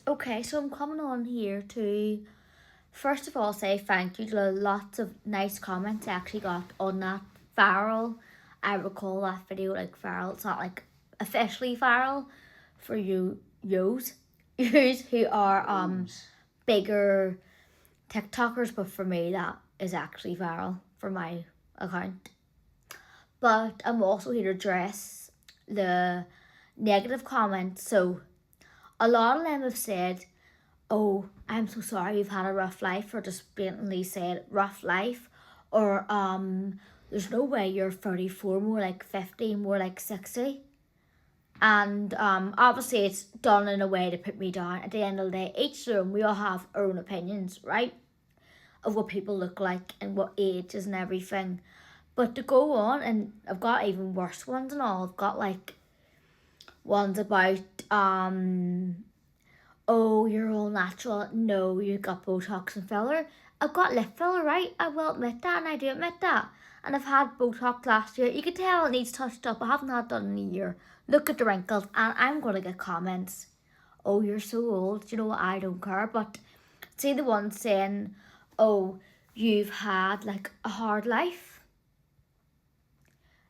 Okay, so I'm coming on here to first of all say thank you to the lots of nice comments I actually got on that viral. I recall that video like viral. It's not like officially viral for yous who are bigger TikTokers, but for me that is actually viral for my account. But I'm also here to address the negative comments. So a lot of them have said, "Oh, I'm so sorry you've had a rough life," or just blatantly said rough life, or there's no way you're 34, more like 50, more like 60. And obviously it's done in a way to put me down. At the end of the day, each their own. We all have our own opinions, right? Of what people look like and what ages and everything. But to go on, and I've got even worse ones and all. I've got like ones about oh, you're all natural. No, you got Botox and filler. I've got lip filler, right? I will admit that, and I do admit that. And I've had Botox last year. You can tell it needs touched up. I haven't had it done in a year. Look at the wrinkles, and I'm going to get comments. Oh, you're so old. You know what? I don't care. But see the ones saying, oh, you've had like a hard life.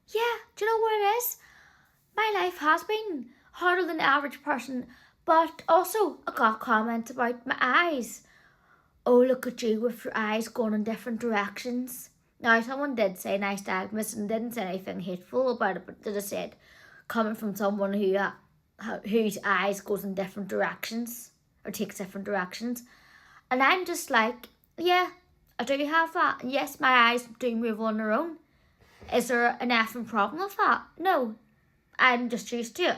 Yeah, do you know what it is? My life has been harder than the average person, but also I got comments about my eyes. Oh, look at you with your eyes going in different directions. Now, someone did say nice diagnosis and didn't say anything hateful about it, but they just said coming from someone whose eyes goes in different directions or takes different directions. And I'm just like, yeah, I do have that. And yes, my eyes do move on their own. Is there an effing problem with that? No, I'm just used to it.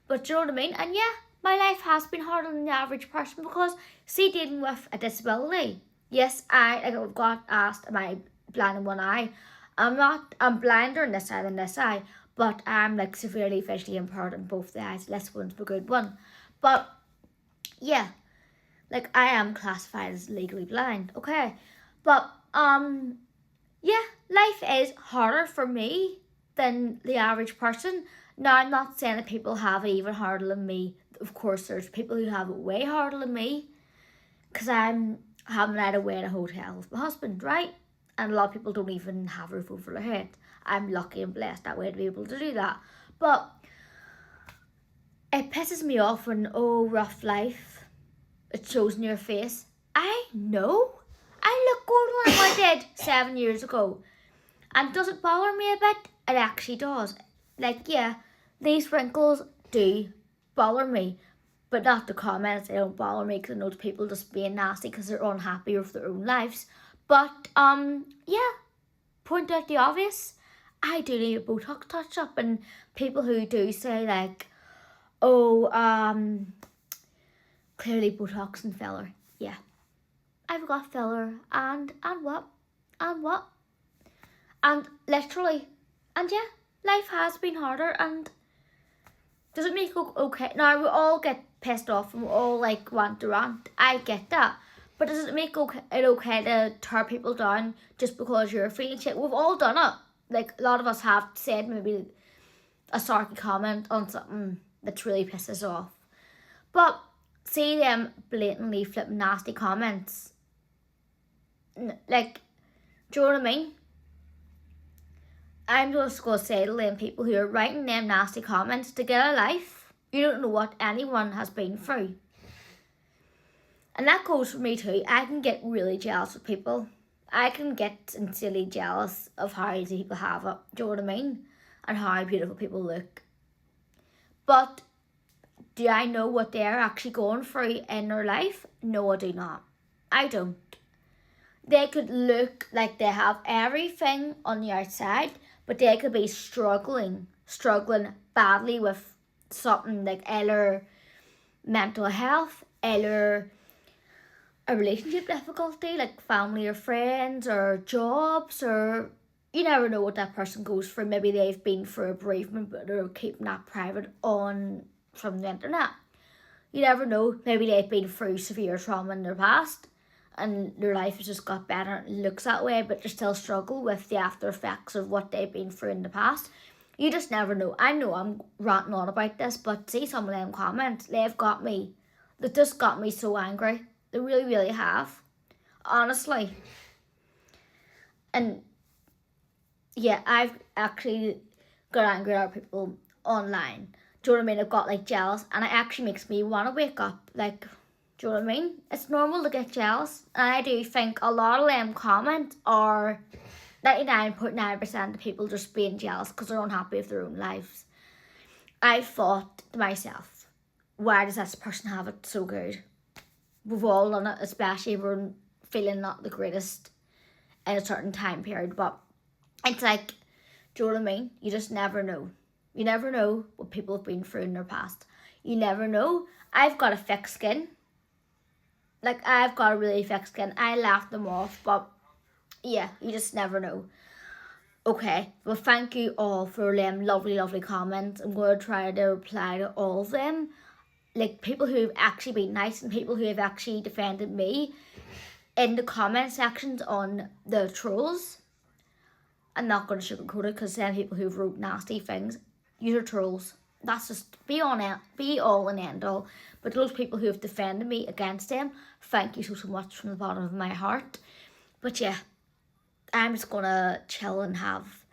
But do you know what I mean? And yeah, my life has been harder than the average person because, see, dealing with a disability. Yes, I got asked, am I blind in one eye? I'm blinder in this eye than this eye, but I'm like severely visually impaired in both the eyes. This one's a good one. But yeah, like I am classified as legally blind, okay? But yeah, life is harder for me than the average person. Now, I'm not saying that people have it even harder than me. Of course, there's people who have it way harder than me because I'm having a night away in a hotel with my husband, right? And a lot of people don't even have a roof over their head. I'm lucky and blessed that way to be able to do that. But it pisses me off when, oh, rough life, it shows in your face. I know. I look older than I did 7 years ago. And does it bother me a bit? It actually does. Like, yeah, these wrinkles do bother me, but not the comments. They don't bother me because I know people just being nasty because they're unhappy with their own lives. But, yeah, point out the obvious. I do need a Botox touch up, and people who do say, like, oh, clearly Botox and filler. Yeah, I've got filler, and what? And what? And literally, and yeah, life has been harder. And does it make it okay? Now we all get pissed off and we all like want to rant. I get that, but does it make it okay to tear people down just because you're feeling shit? We've all done it. Like a lot of us have said maybe a sarky comment on something that really pisses off. But see them blatantly flipping nasty comments. Like, do you know what I mean? I'm just going to say to them people who are writing them nasty comments to get a life. You don't know what anyone has been through. And that goes for me too. I can get really jealous of people. I can get sincerely jealous of how easy people have it. Do you know what I mean? And how beautiful people look. But do I know what they're actually going through in their life? No, I do not. I don't. They could look like they have everything on the outside, but they could be struggling badly with something like either mental health, either a relationship difficulty, like family or friends or jobs, or you never know what that person goes through. Maybe they've been through a bereavement, but they're keeping that private on from the internet. You never know. Maybe they've been through severe trauma in their past and their life has just got better and looks that way, but they still struggle with the after effects of what they've been through in the past. You just never know. I know I'm ranting on about this, but see some of them comments, they've got me They just got me so angry. They really, really have. Honestly. And yeah, I've actually got angry at people online. Do you know what I mean? I've got like jealous, and it actually makes me want to wake up. Like, do you know what I mean? It's normal to get jealous, and I do think a lot of them comments are 99.9% of people just being jealous because they're unhappy with their own lives. I thought to myself, why does this person have it so good? We've all done it, especially if we're feeling not the greatest in a certain time period. But it's like, do you know what I mean? You just never know. You never know what people have been through in their past. You never know. I've got a thick skin. Like, I've got a really thick skin. I laugh them off, but yeah, you just never know. Okay, well, thank you all for them lovely, lovely comments. I'm going to try to reply to all of them. Like, people who've actually been nice and people who have actually defended me in the comment sections on the trolls. I'm not going to sugarcoat it because then people who've wrote nasty things, you're trolls. That's just be all and end all. But those people who have defended me against them, thank you so much from the bottom of my heart. But yeah, I'm just gonna chill and have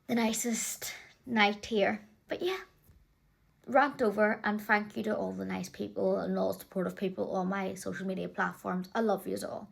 the nicest night here. But yeah, rant over, and thank you to all the nice people and all supportive people on my social media platforms. I love you all.